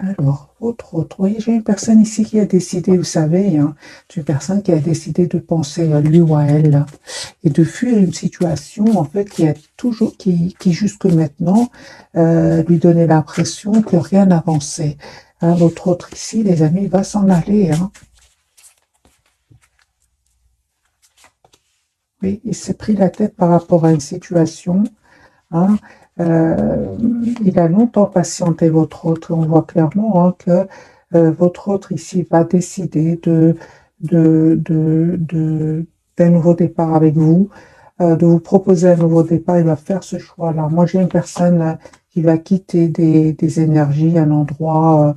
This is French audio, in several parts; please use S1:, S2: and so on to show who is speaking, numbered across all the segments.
S1: Alors, autre, autre. Oui, j'ai une personne ici qui a décidé, vous savez, hein, c'est une personne qui a décidé de penser à lui ou à elle et de fuir une situation, en fait, qui a toujours, qui jusque maintenant, lui donnait l'impression que rien n'avançait. Hein, l'autre autre ici, les amis, va s'en aller. Hein. Oui, il s'est pris la tête par rapport à une situation. Hein. Euh, il a longtemps patienté votre autre. On voit clairement hein, que votre autre ici va décider de, d'un nouveau départ avec vous, de vous proposer un nouveau départ. Il va faire ce choix-là. Moi, j'ai une personne qui va quitter des énergies, un endroit,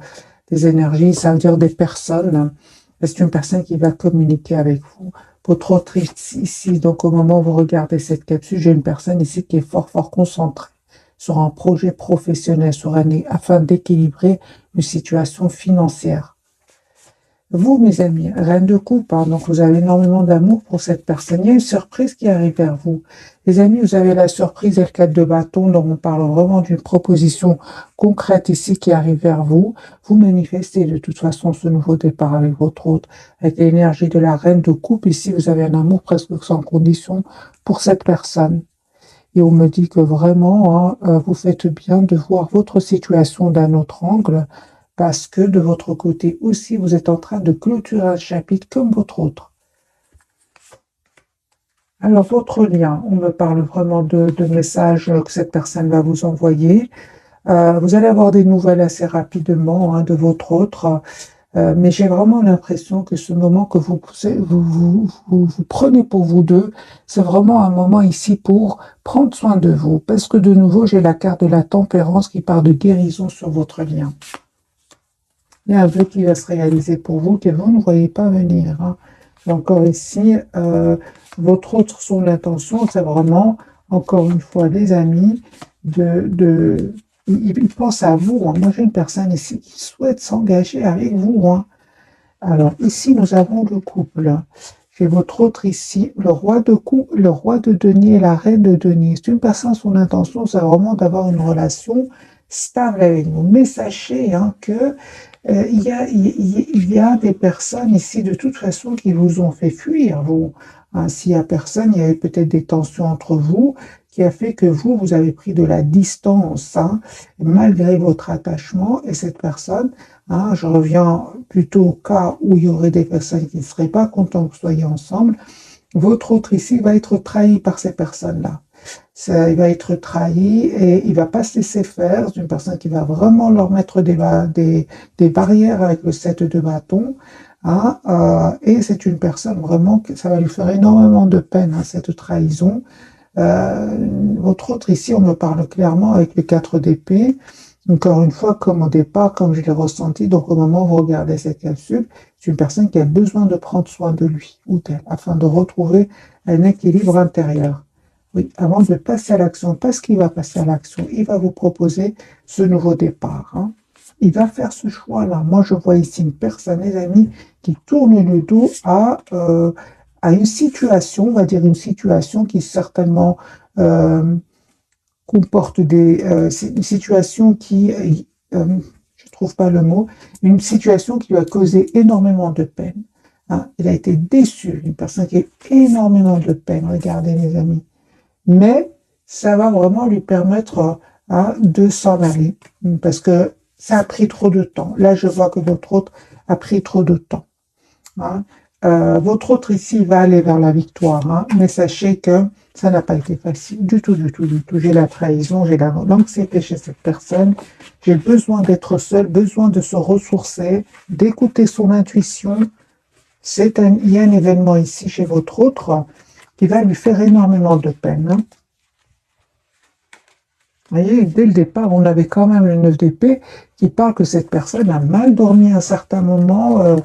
S1: des énergies, ça veut dire des personnes. C'est une personne qui va communiquer avec vous. Votre autre ici, donc au moment où vous regardez cette capsule, j'ai une personne ici qui est fort, fort concentrée sur un projet professionnel, afin d'équilibrer une situation financière. Vous, mes amis, reine de coupe, hein, donc vous avez énormément d'amour pour cette personne. Il y a une surprise qui arrive vers vous. Les amis, vous avez la surprise et le 4 de bâton, donc on parle vraiment d'une proposition concrète ici qui arrive vers vous. Vous manifestez de toute façon ce nouveau départ avec votre hôte, avec l'énergie de la reine de coupe. Ici, vous avez un amour presque sans condition pour cette personne. Et on me dit que vraiment, hein, vous faites bien de voir votre situation d'un autre angle, parce que de votre côté aussi, vous êtes en train de clôturer un chapitre comme votre autre. Alors, votre lien, on me parle vraiment de messages que cette personne va vous envoyer. Vous allez avoir des nouvelles assez rapidement hein, de votre autre. Mais j'ai vraiment l'impression que ce moment que vous prenez pour vous deux, c'est vraiment un moment ici pour prendre soin de vous. Parce que de nouveau, j'ai la carte de la tempérance qui part de guérison sur votre lien. Il y a un vœu qui va se réaliser pour vous que vous ne voyez pas venir. Hein. Et encore ici, votre autre son intention, c'est vraiment, encore une fois, les amis, il pense à vous. Hein. Moi, j'ai une personne ici qui souhaite s'engager avec vous. Hein. Alors, ici, nous avons le couple. J'ai votre autre ici, le roi de coupe, le roi de denier et la reine de denier. C'est une personne, son intention, c'est vraiment d'avoir une relation stable avec vous. Mais sachez hein, que il y a des personnes ici, de toute façon, qui vous ont fait fuir. Vous, hein, s'il n'y a personne, il y a eu peut-être des tensions entre vous qui a fait que vous avez pris de la distance, hein, malgré votre attachement. Et cette personne, hein, je reviens plutôt au cas où il y aurait des personnes qui ne seraient pas contentes que vous soyez ensemble. Votre autre ici va être trahi par ces personnes-là. Il va être trahi et il va pas se laisser faire. C'est une personne qui va vraiment leur mettre des barrières avec le 7 de bâton. Hein, et c'est une personne vraiment que ça va lui faire énormément de peine, hein, cette trahison. Votre autre ici, on me parle clairement avec les 4 d'épée. Encore une fois, comme au départ, comme je l'ai ressenti, donc au moment où vous regardez cette capsule, c'est une personne qui a besoin de prendre soin de lui ou d'elle afin de retrouver un équilibre intérieur. Oui, avant de passer à l'action, parce qu'il va passer à l'action, il va vous proposer ce nouveau départ. Hein. Il va faire ce choix-là. Moi, je vois ici une personne, les amis, qui tourne le dos à une situation, on va dire une situation qui certainement comporte une situation qui, je trouve pas le mot, une situation qui lui a causé énormément de peine. Hein. Il a été déçu, une personne qui a énormément de peine. Regardez, les amis. Mais ça va vraiment lui permettre hein, de s'en aller, parce que ça a pris trop de temps. Là, je vois que votre autre a pris trop de temps. Hein. Votre autre ici va aller vers la victoire, hein, mais sachez que ça n'a pas été facile du tout, du tout, du tout. J'ai la trahison, j'ai l'anxiété chez cette personne. J'ai besoin d'être seul, besoin de se ressourcer, d'écouter son intuition. Il y a un événement ici chez votre autre qui va lui faire énormément de peine. Hein. Vous voyez, dès le départ, on avait quand même le 9 d'épée qui parle que cette personne a mal dormi à un certain moment.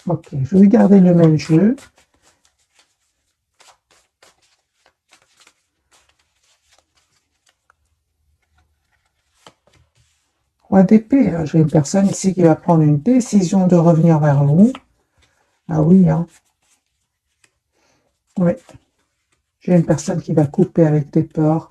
S1: Ok, je vais garder le même jeu. Roi d'épée, hein. J'ai une personne ici qui va prendre une décision de revenir vers vous. Ah oui, hein. Oui. J'ai une personne qui va couper avec des peurs.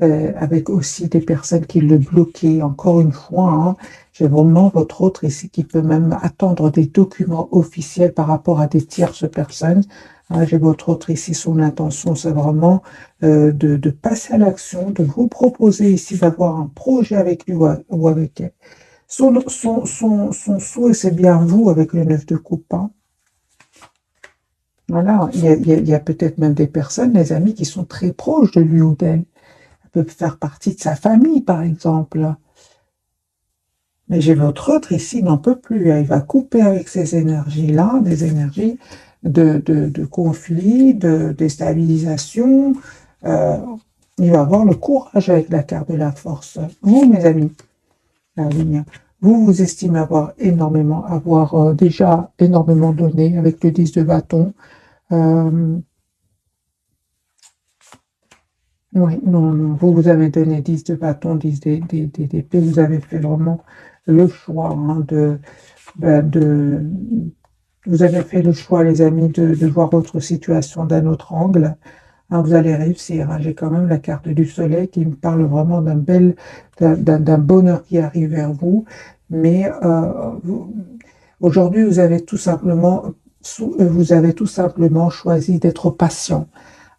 S1: avec aussi des personnes qui le bloquaient. Encore une fois, hein, j'ai vraiment votre autre ici qui peut même attendre des documents officiels par rapport à des tierces personnes. Hein, j'ai votre autre ici, son intention, c'est vraiment de passer à l'action, de vous proposer ici d'avoir un projet avec lui ou avec elle. Son souhait, c'est bien vous avec le 9 de coupe. Hein. Voilà, il y a peut-être même des personnes, les amis, qui sont très proches de lui ou d'elle. Elle peut faire partie de sa famille, par exemple. Mais j'ai votre autre ici, il n'en peut plus. Hein. Il va couper avec ces énergies-là, des énergies de conflit, de déstabilisation. Euh, il va avoir le courage avec la carte de la force. Vous, mes amis, la ligne, vous vous estimez avoir déjà énormément donné avec le 10 de bâton. Euh, oui, non, non, vous avez donné 10 de bâton, 10 d'épée, vous avez fait vraiment le choix hein, de, vous avez fait le choix, les amis, de voir votre situation d'un autre angle. Hein, vous allez réussir. Hein. J'ai quand même la carte du soleil qui me parle vraiment d'un bonheur qui arrive vers vous. Mais aujourd'hui, vous avez tout simplement choisi d'être patient.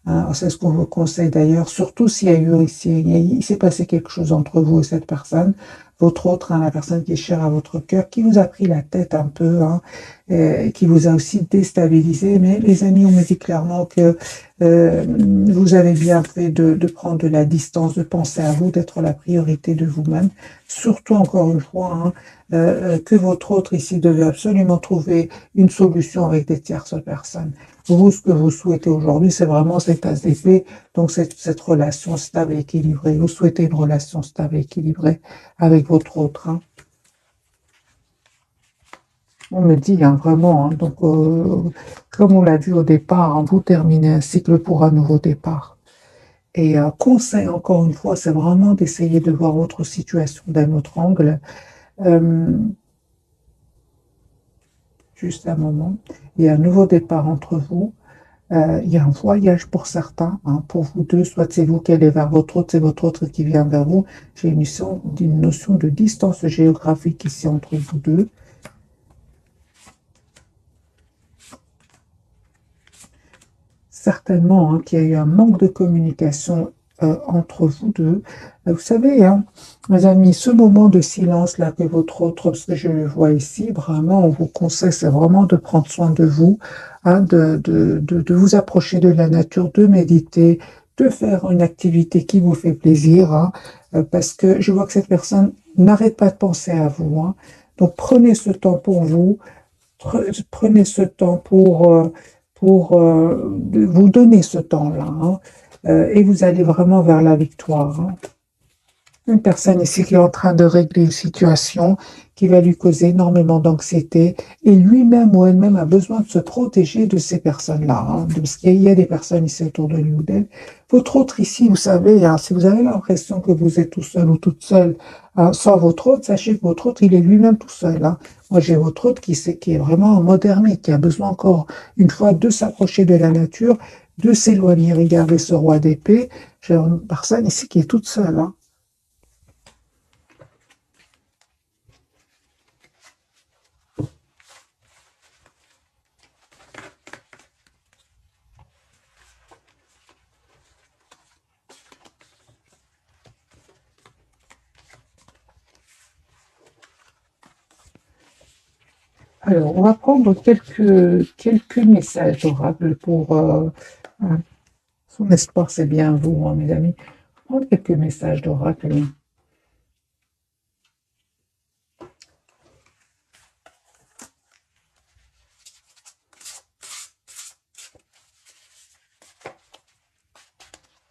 S1: Hein, c'est ce qu'on vous conseille d'ailleurs, surtout s'il y a eu ici, il s'est passé quelque chose entre vous et cette personne, votre autre, hein, la personne qui est chère à votre cœur, qui vous a pris la tête un peu, hein, qui vous a aussi déstabilisé. Mais les amis, on me dit clairement que vous avez bien fait de prendre de la distance, de penser à vous, d'être la priorité de vous-même. Surtout, encore une fois, hein, que votre autre ici devait absolument trouver une solution avec des tierces personnes. Vous, ce que vous souhaitez aujourd'hui, c'est vraiment cet as d'épée, donc cette relation stable et équilibrée. Vous souhaitez une relation stable et équilibrée avec votre autre. Hein. On me dit hein, vraiment, hein, donc comme on l'a vu au départ, hein, vous terminez un cycle pour un nouveau départ. Et conseil, encore une fois, c'est vraiment d'essayer de voir votre situation d'un autre angle. Euh, juste un moment. Il y a un nouveau départ entre vous. Il y a un voyage pour certains, hein, pour vous deux, soit c'est vous qui allez vers votre autre, c'est votre autre qui vient vers vous. J'ai une notion de distance géographique ici entre vous deux. Certainement hein, qu'il y a eu un manque de communication entre vous deux. Vous savez, hein, mes amis, ce moment de silence là que votre autre, parce que je le vois ici, vraiment, on vous conseille, c'est vraiment de prendre soin de vous, hein, de vous approcher de la nature, de méditer, de faire une activité qui vous fait plaisir, hein, parce que je vois que cette personne n'arrête pas de penser à vous. Hein. Donc prenez ce temps pour vous, prenez ce temps pour vous donner ce temps-là, hein, et vous allez vraiment vers la victoire. Hein. Une personne ici qui est en train de régler une situation qui va lui causer énormément d'anxiété et lui-même ou elle-même a besoin de se protéger de ces personnes-là. Hein, parce qu'il y a des personnes ici autour de lui ou d'elle. Votre autre ici, vous savez, hein, si vous avez l'impression que vous êtes tout seul ou toute seule hein, sans votre autre, sachez que votre autre, il est lui-même tout seul. Hein. Moi, j'ai votre autre qui est vraiment en mode ermite, qui a besoin encore une fois de s'approcher de la nature, de s'éloigner. Regardez ce roi d'épée. J'ai une personne ici qui est toute seule. Hein. Alors, on va prendre quelques messages orables pour hein, son espoir, c'est bien vous, hein, mes amis. Prendre quelques messages d'oracle.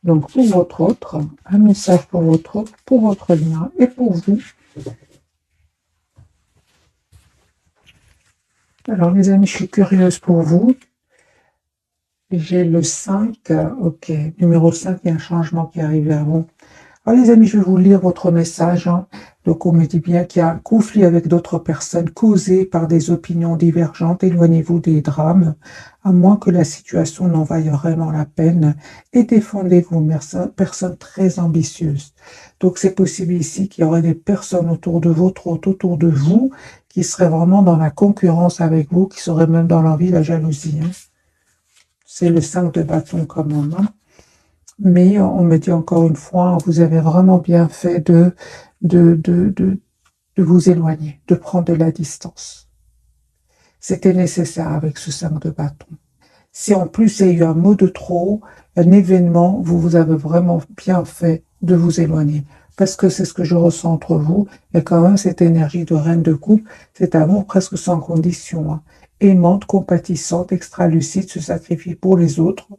S1: Donc, pour votre autre, un message pour votre autre, pour votre lien et pour vous. Alors, les amis, je suis curieuse pour vous. J'ai le 5, ok, numéro 5, il y a un changement qui arrive vers vous. Alors les amis, je vais vous lire votre message, hein. Donc on me dit bien qu'il y a un conflit avec d'autres personnes causé par des opinions divergentes. Éloignez-vous des drames, à moins que la situation n'en vaille vraiment la peine, et défendez-vous, personnes très ambitieuses. Donc c'est possible ici qu'il y aurait des personnes autour de vous, trop autour de vous, qui seraient vraiment dans la concurrence avec vous, qui seraient même dans l'envie, la jalousie, hein. C'est le 5 de bâton quand même, hein. Mais on me dit encore une fois, vous avez vraiment bien fait de, de, de, de vous éloigner, de prendre de la distance. C'était nécessaire avec ce 5 de bâton. Si en plus il y a eu un mot de trop, un événement, vous avez vraiment bien fait de vous éloigner. Parce que c'est ce que je ressens entre vous. Il y a quand même cette énergie de reine de coupe, cet amour presque sans condition, hein. Aimante, compatissante, extra-lucide, se sacrifier pour les autres.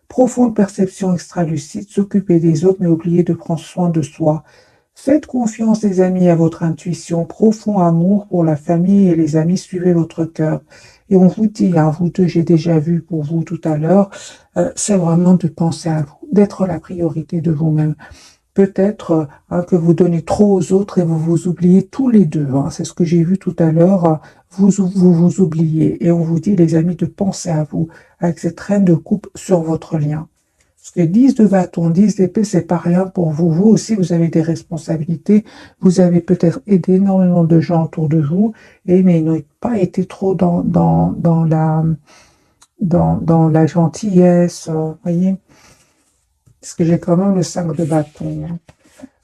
S1: Profonde perception extra-lucide, s'occuper des autres, mais oublier de prendre soin de soi. Faites confiance, les amis, à votre intuition. Profond amour pour la famille et les amis, suivez votre cœur. Et on vous dit, hein, vous deux, j'ai déjà vu pour vous tout à l'heure, c'est vraiment de penser à vous, d'être la priorité de vous-même. Peut-être hein, que vous donnez trop aux autres et vous vous oubliez tous les deux, hein. C'est ce que j'ai vu tout à l'heure. Vous oubliez. Et on vous dit, les amis, de penser à vous avec cette reine de coupe sur votre lien. Parce que 10 de bâton, 10 d'épée, c'est pas rien pour vous. Vous aussi, vous avez des responsabilités. Vous avez peut-être aidé énormément de gens autour de vous, mais ils n'ont pas été trop dans la gentillesse, voyez. Parce que j'ai quand même le 5 de bâton, hein.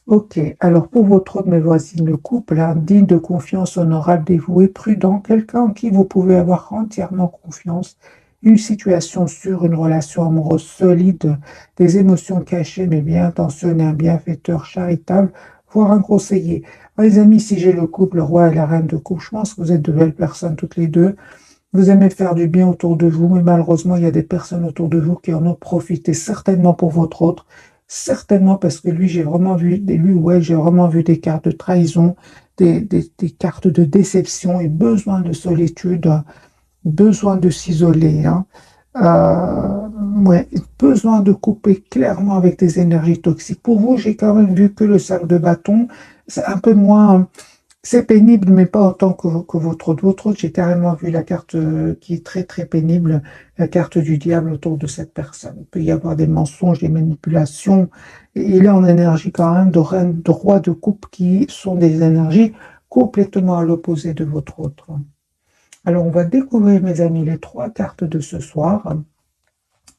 S1: Ok, alors pour votre autre, mes voisines, le couple, hein, digne de confiance, honorable, dévoué, prudent, quelqu'un en qui vous pouvez avoir entièrement confiance, une situation sûre, une relation amoureuse solide, des émotions cachées mais bien intentionnées, un bienfaiteur charitable, voire un conseiller. Alors, les amis, si j'ai le couple, le roi et la reine de coupe, je pense que vous êtes de belles personnes toutes les deux. Vous aimez faire du bien autour de vous, mais malheureusement, il y a des personnes autour de vous qui en ont profité, certainement pour votre autre, certainement parce que lui, j'ai vraiment vu, lui ou elle, j'ai vraiment vu des cartes de trahison, des cartes de déception et besoin de solitude, besoin de s'isoler, hein. Ouais, besoin de couper clairement avec des énergies toxiques. Pour vous, j'ai quand même vu que le sac de bâton, c'est un peu moins. C'est pénible, mais pas autant que votre autre. Votre autre, j'ai carrément vu la carte qui est très très pénible, la carte du diable autour de cette personne. Il peut y avoir des mensonges, des manipulations. Et il est en énergie quand même de reine, de roi de coupe qui sont des énergies complètement à l'opposé de votre autre. Alors on va découvrir, mes amis, les trois cartes de ce soir.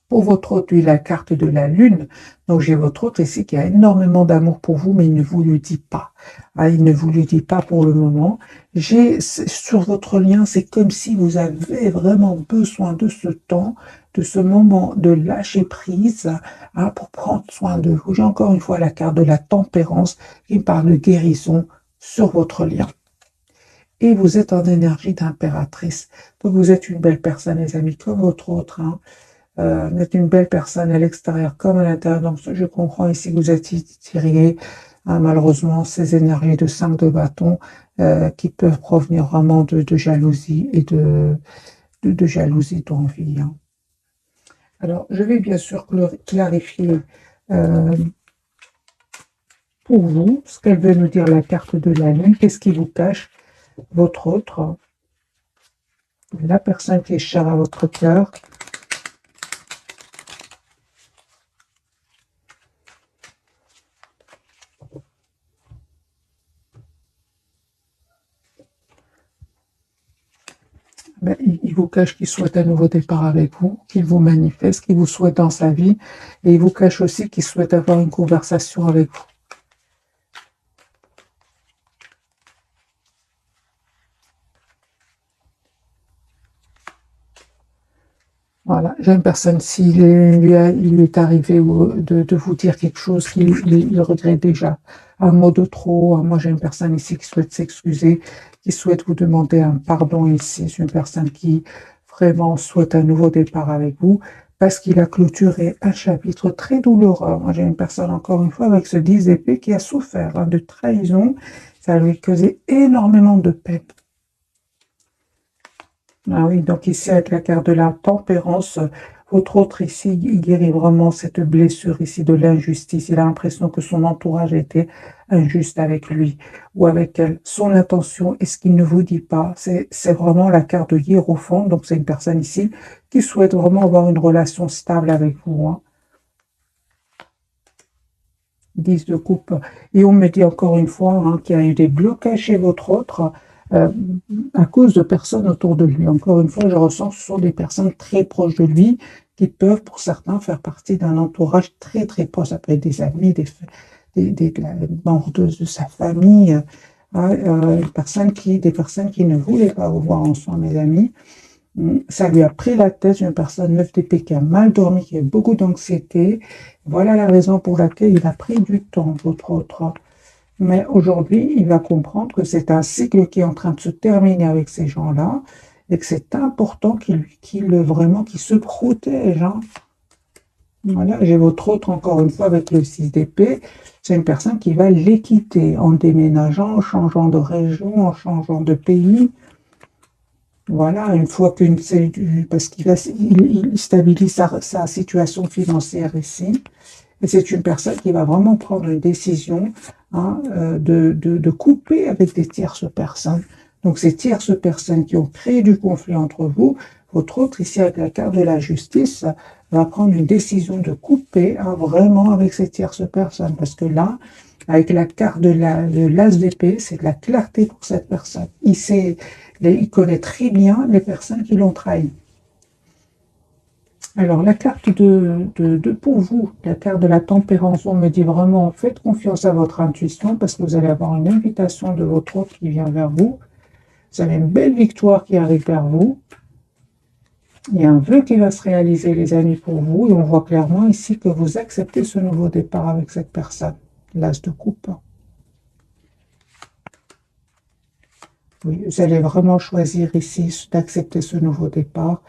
S1: Pour votre autre, lui, la carte de la lune. Donc j'ai votre autre ici qui a énormément d'amour pour vous, mais il ne vous le dit pas. Ah, il ne vous le dit pas pour le moment. J'ai sur votre lien, c'est comme si vous avez vraiment besoin de ce temps, de ce moment de lâcher prise, hein, pour prendre soin de vous. J'ai encore une fois la carte de la tempérance qui parle de guérison sur votre lien. Et vous êtes en énergie d'impératrice. Donc vous êtes une belle personne, les amis, comme votre autre, hein. Vous êtes une belle personne à l'extérieur comme à l'intérieur. Donc, je comprends ici que vous êtes tiré, hein, malheureusement, ces énergies de 5 de bâton qui peuvent provenir vraiment de jalousie et de jalousie d'envie, hein. Alors, je vais bien sûr clarifier euh, pour vous ce qu'elle veut nous dire la carte de la lune. Qu'est-ce qui vous cache votre autre, la personne qui est chère à votre cœur. Ben, il vous cache qu'il souhaite un nouveau départ avec vous, qu'il vous manifeste, qu'il vous souhaite dans sa vie, et il vous cache aussi qu'il souhaite avoir une conversation avec vous. Voilà, j'ai une personne, s'il il lui est arrivé de vous dire quelque chose qu'il regrette déjà, un mot de trop. Moi, j'ai une personne ici qui souhaite s'excuser, qui souhaite vous demander un pardon ici. C'est une personne qui vraiment souhaite un nouveau départ avec vous parce qu'il a clôturé un chapitre très douloureux. Moi, j'ai une personne, encore une fois, avec ce 10 épées qui a souffert, hein, de trahison. Ça lui a causé énormément de peine. Ah oui, donc ici avec la carte de la tempérance, Votre autre ici, il guérit vraiment cette blessure ici de l'injustice. Il a l'impression que son entourage a été injuste avec lui ou avec elle. Son intention et ce qu'il ne vous dit pas, c'est vraiment la carte de Hiérophant. Donc c'est une personne ici qui souhaite vraiment avoir une relation stable avec vous, hein. 10 de coupe. Et on me dit encore une fois, hein, qu'il y a eu des blocages chez votre autre euh, à cause de personnes autour de lui. Encore une fois, je ressens que ce sont des personnes très proches de lui qui peuvent, pour certains, faire partie d'un entourage très très proche. Ça peut être des amis, des membres de sa famille, des personnes qui ne voulaient pas vous voir ensemble, mes amis. Ça lui a pris la tête, une personne 9 d'épée qui a mal dormi, qui a beaucoup d'anxiété. Voilà la raison pour laquelle il a pris du temps, votre autre. Mais aujourd'hui, il va comprendre que c'est un cycle qui est en train de se terminer avec ces gens-là et que c'est important qu'il se protège, hein. Voilà, j'ai votre autre encore une fois avec le 6 d'épée. C'est une personne qui va les quitter en déménageant, en changeant de région, en changeant de pays. Voilà, une fois parce il stabilise sa situation financière ici. Et c'est une personne qui va vraiment prendre une décision, hein, de couper avec des tierces personnes. Donc ces tierces personnes qui ont créé du conflit entre vous, votre autre ici avec la carte de la justice va prendre une décision de couper, hein, vraiment avec ces tierces personnes. Parce que là, avec la carte de l'as d'épée, c'est de la clarté pour cette personne. Il connaît très bien les personnes qui l'ont trahi. Alors, la carte pour vous, la carte de la tempérance, on me dit vraiment, faites confiance à votre intuition parce que vous allez avoir une invitation de votre autre qui vient vers vous. Vous avez une belle victoire qui arrive vers vous. Il y a un vœu qui va se réaliser, les amis, pour vous. Et on voit clairement ici que vous acceptez ce nouveau départ avec cette personne. L'as de coupe. Oui, vous allez vraiment choisir ici d'accepter ce nouveau départ.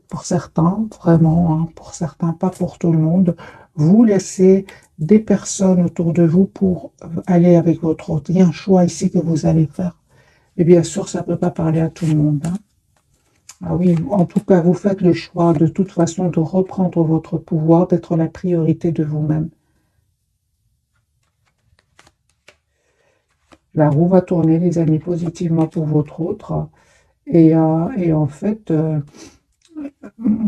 S1: Pour certains, vraiment, hein, pour certains, pas pour tout le monde. Vous laissez des personnes autour de vous pour aller avec votre autre. Il y a un choix ici que vous allez faire. Et bien sûr, ça ne peut pas parler à tout le monde, hein. Ah oui, en tout cas, vous faites le choix de toute façon de reprendre votre pouvoir, d'être la priorité de vous-même. La roue va tourner, les amis, positivement pour votre autre. Et en fait,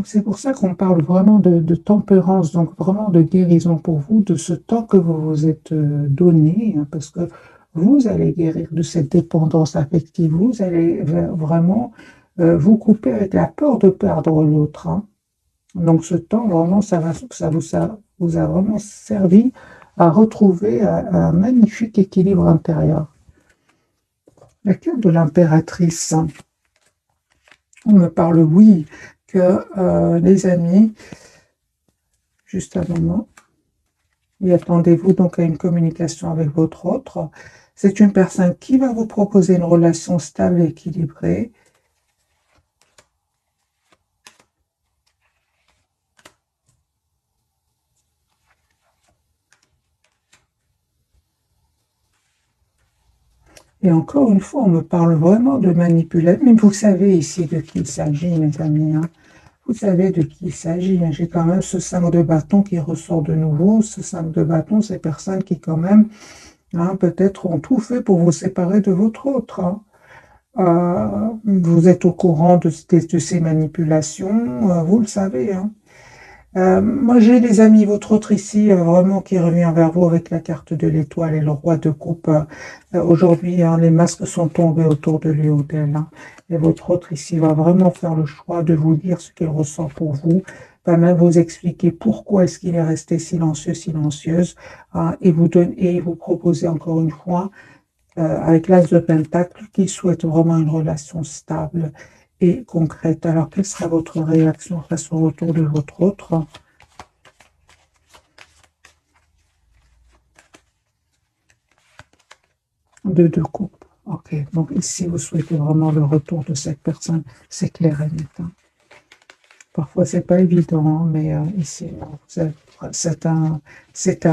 S1: c'est pour ça qu'on parle vraiment de tempérance, donc vraiment de guérison pour vous, de ce temps que vous vous êtes donné, hein, parce que vous allez guérir de cette dépendance affective, vous allez vraiment vous couper avec la peur de perdre l'autre, hein. Donc ce temps, vraiment, ça vous a vraiment servi à retrouver un magnifique équilibre intérieur. La carte de l'impératrice, hein, on me parle, oui, que les amis, juste un moment, et attendez-vous donc à une communication avec votre autre. C'est une personne qui va vous proposer une relation stable et équilibrée. Et encore une fois, on me parle vraiment de manipulation. Mais vous savez ici de qui il s'agit, mes amis, hein. Vous savez de qui il s'agit. J'ai quand même ce 5 de bâton qui ressort de nouveau. Ce 5 de bâton, c'est personnes qui quand même, hein, peut-être ont tout fait pour vous séparer de votre autre, hein. Vous êtes au courant de ces manipulations, vous le savez, hein. Moi, j'ai des amis, votre autre ici, vraiment qui revient vers vous avec la carte de l'étoile et le roi de coupe. Aujourd'hui, hein, les masques sont tombés autour de lui ou d'elle, hein. Et votre autre ici va vraiment faire le choix de vous dire ce qu'il ressent pour vous, va même vous expliquer pourquoi est-ce qu'il est resté silencieux, silencieuse, hein, et vous proposer encore une fois, avec l'as de pentacle, qu'il souhaite vraiment une relation stable et concrète. Alors, quelle sera votre réaction face au retour de votre autre? Deux coupes. Ok, donc ici, vous souhaitez vraiment le retour de cette personne. C'est clair et net, hein. Parfois, c'est pas évident, hein, mais ici, c'est un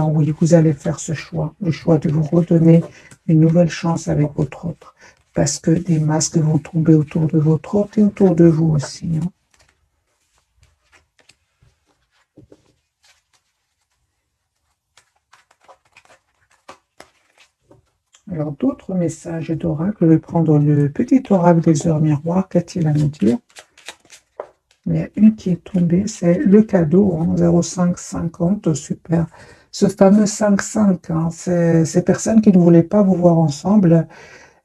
S1: oui. Vous allez faire ce choix, le choix de vous redonner une nouvelle chance avec votre autre. Parce que des masques vont tomber autour de votre autre et autour de vous aussi, hein. Alors, d'autres messages d'oracle. Je vais prendre le petit oracle des heures miroirs. Qu'a-t-il à nous dire? Il y a une qui est tombée, c'est le cadeau, hein, 0550, super. Ce fameux 5-5, hein, ces personnes qui ne voulaient pas vous voir ensemble,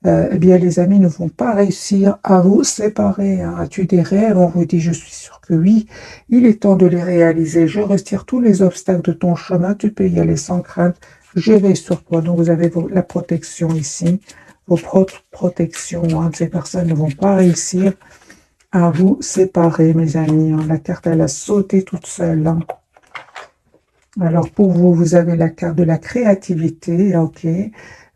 S1: eh bien, les amis ne vont pas réussir à vous séparer. Hein. As-tu des rêves? On vous dit, je suis sûr que oui. Il est temps de les réaliser. Je retire tous les obstacles de ton chemin. Tu peux y aller sans crainte. Je vais sur toi. Donc, vous avez la protection ici. Vos protections. Hein. Ces personnes ne vont pas réussir à vous séparer, mes amis. Hein. La carte, elle a sauté toute seule. Hein. Alors, pour vous, vous avez la carte de la créativité. Ok.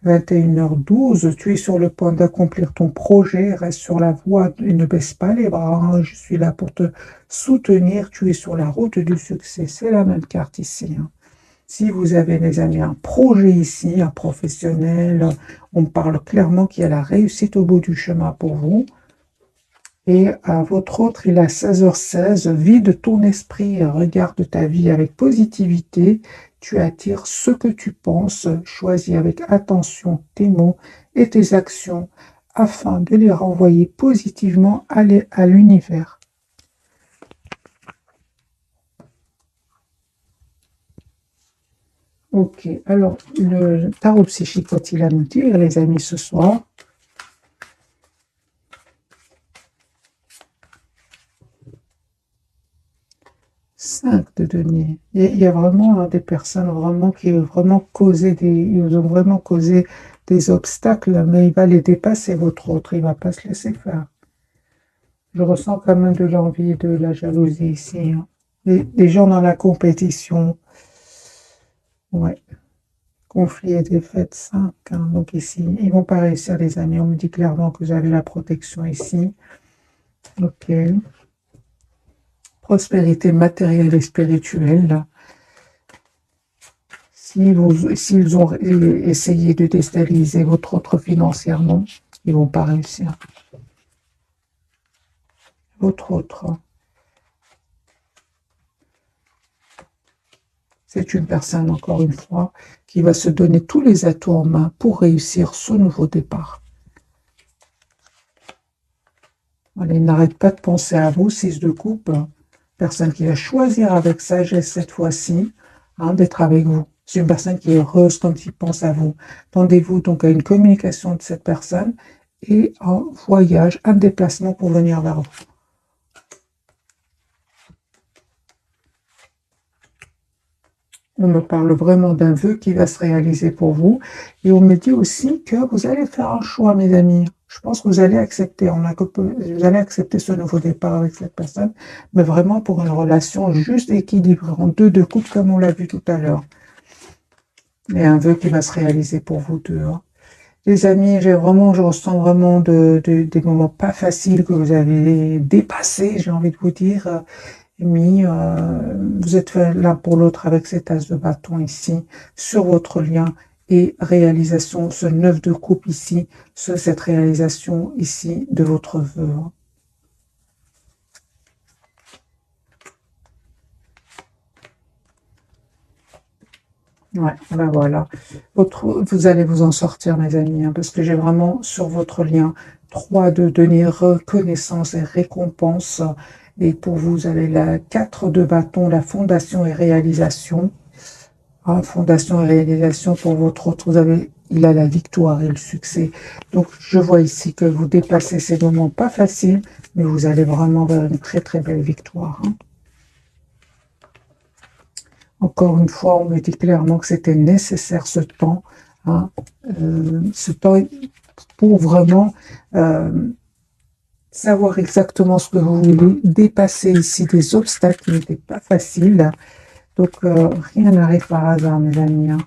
S1: 21h12, tu es sur le point d'accomplir ton projet, reste sur la voie et ne baisse pas les bras, hein. Je suis là pour te soutenir, tu es sur la route du succès, c'est la même carte ici. Hein. Si vous avez, les amis, un projet ici, un professionnel, on parle clairement qu'il y a la réussite au bout du chemin pour vous. Et à votre autre, il a 16h16, vide ton esprit, regarde ta vie avec positivité, tu attires ce que tu penses, choisis avec attention tes mots et tes actions afin de les renvoyer positivement à l'univers. Ok, alors le tarot psychique, qu'est-il à nous dire, les amis, ce soir? 5 de denier. Il y a vraiment des personnes vraiment qui ont vraiment ils ont vraiment causé des obstacles, mais il va les dépasser, votre autre, il ne va pas se laisser faire. Je ressens quand même de l'envie et de la jalousie ici. Hein. Des gens dans la compétition. Ouais. Conflit et défaite 5. Hein. Donc ici, ils ne vont pas réussir, les amis. On me dit clairement que vous avez la protection ici. Ok. Prospérité matérielle et spirituelle. S'ils ont essayé de déstabiliser votre autre financièrement, ils ne vont pas réussir. Votre autre, c'est une personne, encore une fois, qui va se donner tous les atouts en main pour réussir ce nouveau départ. Allez, n'arrête pas de penser à vous, 6 de coupe. Personne qui va choisir avec sagesse cette fois-ci d'être avec vous. C'est une personne qui est heureuse quand il pense à vous. Tendez-vous donc à une communication de cette personne et un voyage, un déplacement pour venir vers vous. On me parle vraiment d'un vœu qui va se réaliser pour vous. Et on me dit aussi que vous allez faire un choix, mes amis. Je pense que vous allez accepter. Vous allez accepter ce nouveau départ avec cette personne, mais vraiment pour une relation juste équilibrée, en 2 de coupe, comme on l'a vu tout à l'heure. Et un vœu qui va se réaliser pour vous deux. Hein. Les amis, je ressens vraiment des moments pas faciles que vous avez dépassés, j'ai envie de vous dire. Mais vous êtes l'un pour l'autre avec cet as de bâton ici, sur votre lien et réalisation, ce 9 de coupe ici, cette réalisation ici de votre vœu. Ouais, ben voilà. Vous allez vous en sortir, mes amis, parce que j'ai vraiment sur votre lien 3 de denier, reconnaissance et récompense. Et pour vous, vous avez la 4 de bâton, la fondation et réalisation. Fondation et réalisation pour votre autre, il a la victoire et le succès. Donc, je vois ici que vous dépassez ces moments pas faciles, mais vous allez vraiment vers une très très belle victoire. Hein. Encore une fois, on me dit clairement que c'était nécessaire ce temps, ce temps pour vraiment savoir exactement ce que vous voulez, dépasser ici des obstacles qui n'étaient pas faciles. Donc, rien n'arrive par hasard, mes amis. Hein.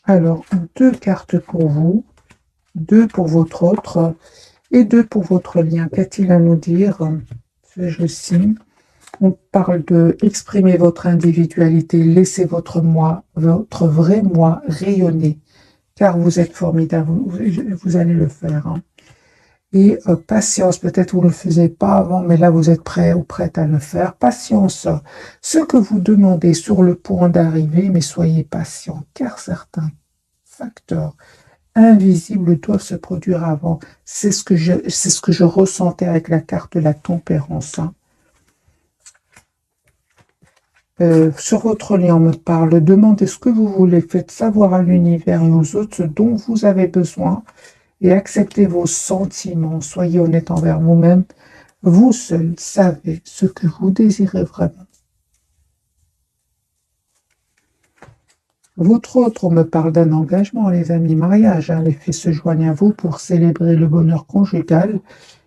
S1: Alors, 2 cartes pour vous, 2 pour votre autre et 2 pour votre lien. Qu'a-t-il à nous dire? Je signe. On parle de exprimer votre individualité, laissez votre moi, votre vrai moi rayonner, car vous êtes formidable, vous allez le faire. Hein. Et patience, peut-être vous ne le faisiez pas avant, mais là vous êtes prêt ou prête à le faire. Patience, ce que vous demandez sur le point d'arriver, mais soyez patient, car certains facteurs invisibles doivent se produire avant. C'est ce que je ressentais avec la carte de la tempérance, hein. Sur votre lien, on me parle, demandez ce que vous voulez, faites savoir à l'univers et aux autres ce dont vous avez besoin et acceptez vos sentiments, soyez honnête envers vous-même. Vous seul savez ce que vous désirez vraiment. Votre autre, on me parle d'un engagement, les amis, mariage, hein, les faits se joignent à vous pour célébrer le bonheur conjugal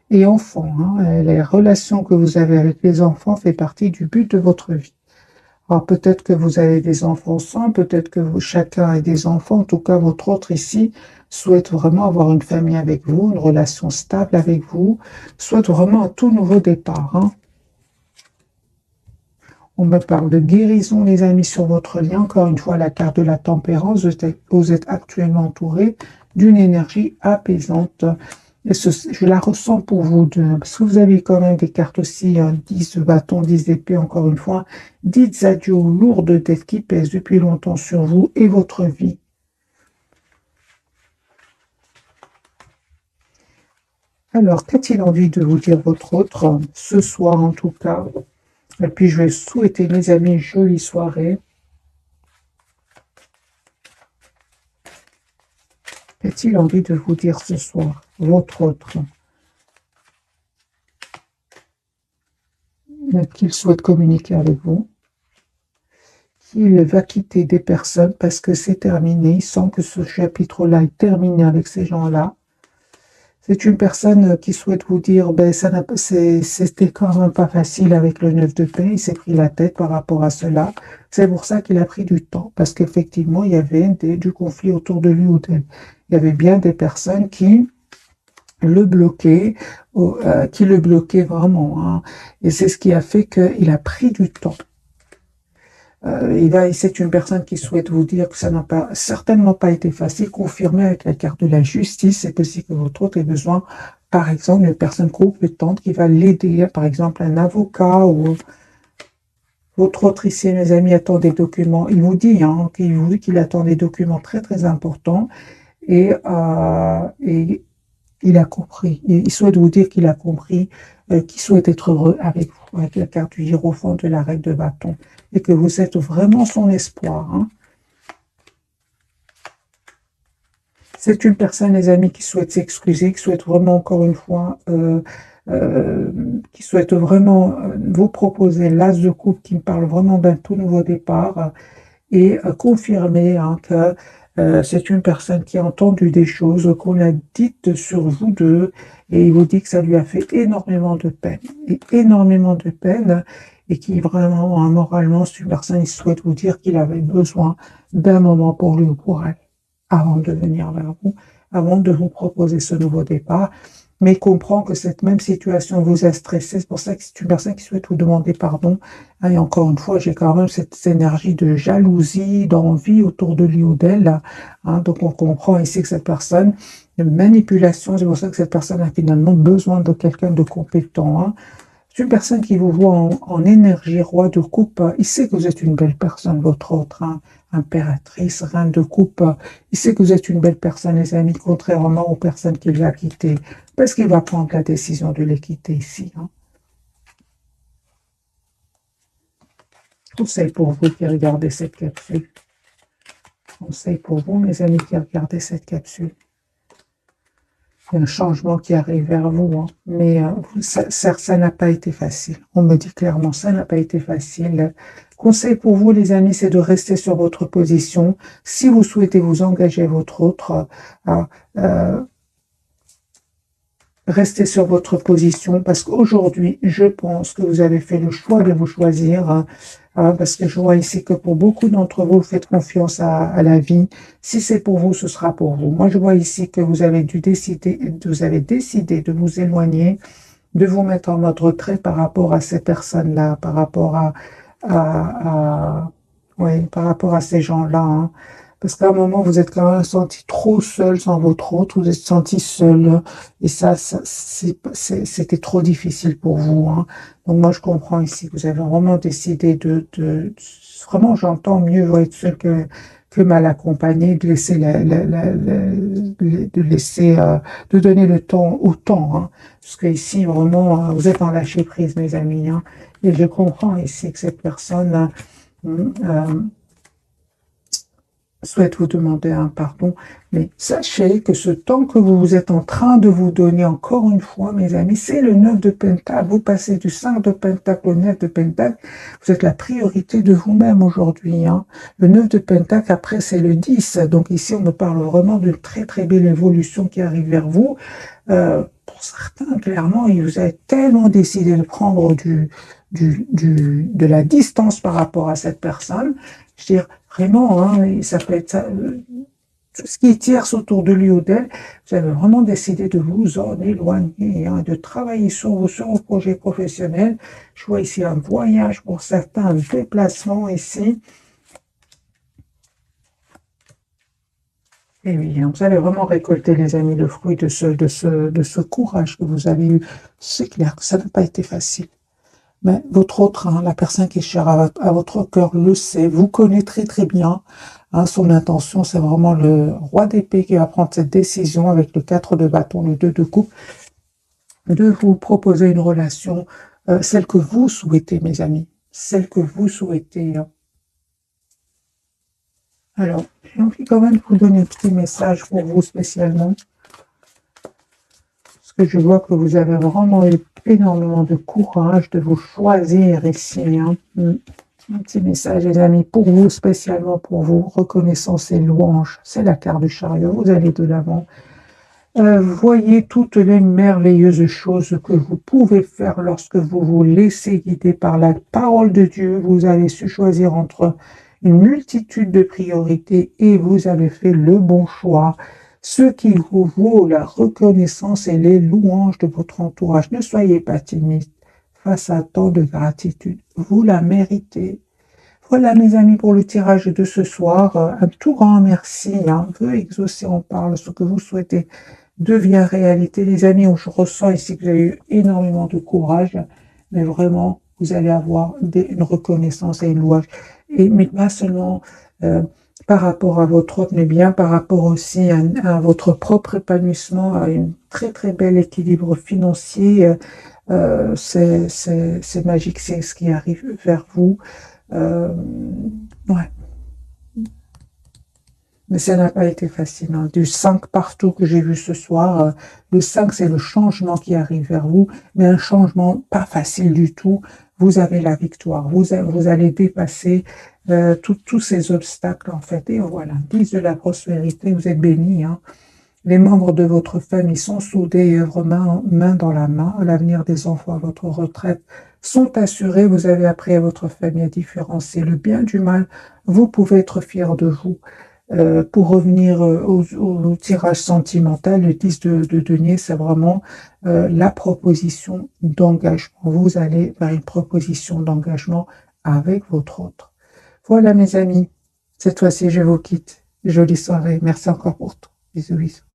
S1: et enfant, hein, les relations que vous avez avec les enfants fait partie du but de votre vie. Alors peut-être que vous avez des enfants sans, peut-être que chacun a des enfants, en tout cas votre autre ici souhaite vraiment avoir une famille avec vous, une relation stable avec vous, souhaite vraiment un tout nouveau départ, hein. On me parle de guérison, les amis, sur votre lien. Encore une fois, la carte de la tempérance, vous êtes actuellement entouré d'une énergie apaisante. Et je la ressens pour vous deux, parce que vous avez quand même des cartes aussi, 10 de bâton, 10 d'épée, encore une fois. Dites adieu aux lourdes dettes qui pèsent depuis longtemps sur vous et votre vie. Alors, qu'a-t-il envie de vous dire votre autre, ce soir en tout cas? Et puis, je vais souhaiter, mes amis, une jolie soirée. Qu'a-t-il envie de vous dire ce soir, votre autre? Qu'il souhaite communiquer avec vous, qu'il va quitter des personnes parce que c'est terminé. Il sent que ce chapitre-là est terminé avec ces gens-là. C'est une personne qui souhaite vous dire, ben, c'était quand même pas facile avec le 9 de paix, il s'est pris la tête par rapport à cela. C'est pour ça qu'il a pris du temps, parce qu'effectivement, il y avait du conflit autour de lui ou d'elle. Il y avait bien des personnes qui le bloquaient, vraiment, hein. Et c'est ce qui a fait qu'il a pris du temps. C'est une personne qui souhaite vous dire que ça n'a pas certainement pas été facile, confirmé avec la carte de la justice. C'est possible que votre autre ait besoin, par exemple, d'une personne compétente qui va l'aider, par exemple un avocat ou votre autre ici, mes amis, attend des documents. Il vous dit, hein, qu'il attend des documents très très importants et il a compris. Il souhaite vous dire qu'il a compris, qu'il souhaite être heureux avec vous, avec la carte du hiérophant de la règle de bâton, et que vous êtes vraiment son espoir, hein. C'est une personne, les amis, qui souhaite s'excuser, qui souhaite vraiment, encore une fois, qui souhaite vraiment vous proposer l'as de coupe, qui me parle vraiment d'un tout nouveau départ, et confirmer, hein, que c'est une personne qui a entendu des choses qu'on a dites sur vous deux, et il vous dit que ça lui a fait énormément de peine, et qui vraiment, hein, moralement, c'est une personne qui souhaite vous dire qu'il avait besoin d'un moment pour lui ou pour elle, avant de venir vers vous, avant de vous proposer ce nouveau départ, mais il comprend que cette même situation vous a stressé. C'est pour ça que c'est une personne qui souhaite vous demander pardon. Et encore une fois, j'ai quand même cette énergie de jalousie, d'envie autour de lui ou d'elle, hein. Donc on comprend ici que cette personne, de manipulation, c'est pour ça que cette personne a finalement besoin de quelqu'un de compétent, hein. C'est une personne qui vous voit en énergie, roi de coupe. Il sait que vous êtes une belle personne, votre autre, hein, impératrice, reine de coupe. Il sait que vous êtes une belle personne, les amis, contrairement aux personnes qu'il va quitter. Parce qu'il va prendre la décision de les quitter ici, hein. Conseil pour vous qui regardez cette capsule. Conseil pour vous, mes amis, qui regardez cette capsule. Il y a un changement qui arrive vers vous, hein. Mais ça n'a pas été facile. On me dit clairement, ça n'a pas été facile. Conseil pour vous, les amis, c'est de rester sur votre position. Si vous souhaitez vous engager votre autre, restez sur votre position, parce qu'aujourd'hui, je pense que vous avez fait le choix de vous choisir, hein, parce que je vois ici que pour beaucoup d'entre vous, faites confiance à la vie. Si c'est pour vous, ce sera pour vous. Moi, je vois ici que vous avez décidé de vous éloigner, de vous mettre en mode retrait par rapport à ces personnes-là, par rapport à oui, par rapport à ces gens-là, hein. Parce qu'à un moment, vous êtes quand même senti trop seul sans votre autre, vous êtes senti seul, et c'était trop difficile pour vous, hein. Donc moi, je comprends ici, vous avez vraiment décidé vraiment, j'entends mieux vaut être seul que mal accompagné, de laisser de laisser, de donner le temps au temps, hein. Parce que ici, vraiment, vous êtes en lâcher prise, mes amis, hein. Et je comprends ici que cette personne, souhaite vous demander un pardon, mais sachez que ce temps que vous êtes en train de vous donner, encore une fois, mes amis, c'est le 9 de Pentacle. Vous passez du 5 de Pentacle au 9 de Pentacle. Vous êtes la priorité de vous-même aujourd'hui, hein. Le 9 de Pentacle, après, c'est le 10. Donc ici, on me parle vraiment d'une très, très belle évolution qui arrive vers vous. Pour certains, clairement, vous avez tellement décidé de prendre de la distance par rapport à cette personne. Je veux dire, vraiment, hein, ça peut être ça, tout ce qui tierce autour de lui ou d'elle, vous avez vraiment décidé de vous en éloigner, hein, de travailler sur vos projets professionnels. Je vois ici un voyage pour certains, un déplacement ici. Et oui, hein, vous allez vraiment récolter, les amis, le fruit de ce courage que vous avez eu. C'est clair que ça n'a pas été facile. Mais votre autre, hein, la personne qui est chère à votre cœur le sait, vous connaît très très bien, hein, son intention. C'est vraiment le roi d'épée qui va prendre cette décision avec le 4 de bâton, le 2 de coupe, de vous proposer une relation, celle que vous souhaitez, mes amis, celle que vous souhaitez, hein. Alors, j'ai envie quand même de vous donner un petit message pour vous spécialement, parce que je vois que vous avez vraiment eu énormément de courage de vous choisir ici, hein. Un petit message, les amis, pour vous, spécialement pour vous, reconnaissance et louange. C'est la carte du chariot, vous allez de l'avant. Voyez toutes les merveilleuses choses que vous pouvez faire lorsque vous vous laissez guider par la parole de Dieu. Vous avez su choisir entre une multitude de priorités et vous avez fait le bon choix. Ce qui vous vaut la reconnaissance et les louanges de votre entourage. Ne soyez pas timide face à tant de gratitude. Vous la méritez. Voilà, mes amis, pour le tirage de ce soir. Un tout grand merci, hein. Vœux exaucés, on parle. Ce que vous souhaitez devient réalité. Les amis, je ressens ici que vous avez eu énormément de courage, mais vraiment, vous allez avoir une reconnaissance et une louange. Mais pas seulement par rapport à votre autre, mais bien par rapport aussi à votre propre épanouissement, à un très très bel équilibre financier. C'est magique, c'est ce qui arrive vers vous. Ouais. Mais ça n'a pas été facile, hein. Du 5 partout que j'ai vu ce soir, le 5, c'est le changement qui arrive vers vous, mais un changement pas facile du tout. Vous avez la victoire, vous allez dépasser tous ces obstacles, en fait. Et voilà, 10 de la prospérité, vous êtes bénis, hein. Les membres de votre famille sont soudés et œuvrent main dans la main. L'avenir des enfants à votre retraite sont assurés. Vous avez appris à votre famille à différencier le bien du mal. Vous pouvez être fiers de vous. Pour revenir au tirage sentimental, le 10 de denier, c'est vraiment la proposition d'engagement. Vous allez vers une proposition d'engagement avec votre autre. Voilà, mes amis. Cette fois-ci, je vous quitte. Jolie soirée. Merci encore pour tout. Bisous, bisous.